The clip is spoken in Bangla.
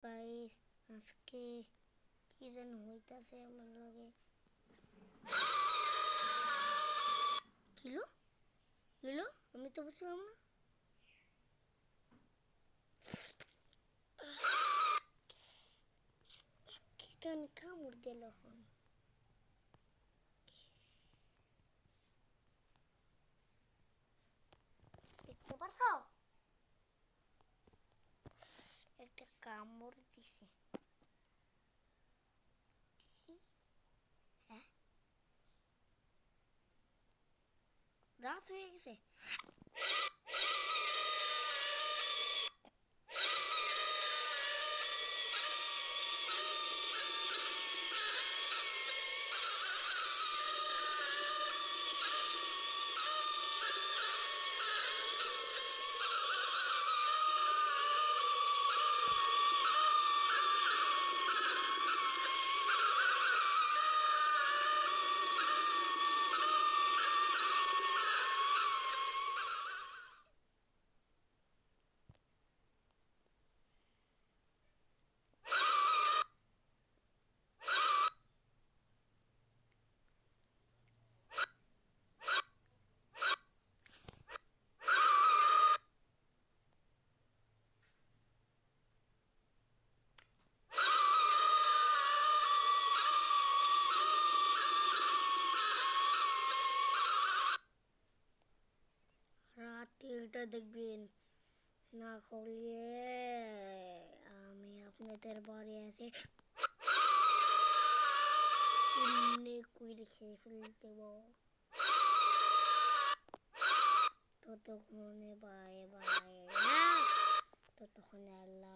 গাইস, আজকে কি যেন হইতাছে আমার লগে। কিলো কিলো আমি তো বুঝলাম না। কেন কামড় দিল এখন? দেখতে পারছো? একটা কামড় দিছে। হ্যাঁ, রাত হয়ে গেছে। রাতে এটা দেখবেন না হলে আমি আপনাদের বাড়ি এসে এমনি করে খেয়ে ফেলতে দেব। ততক্ষণে বাই বাই না, ততক্ষণে আল্লাহ।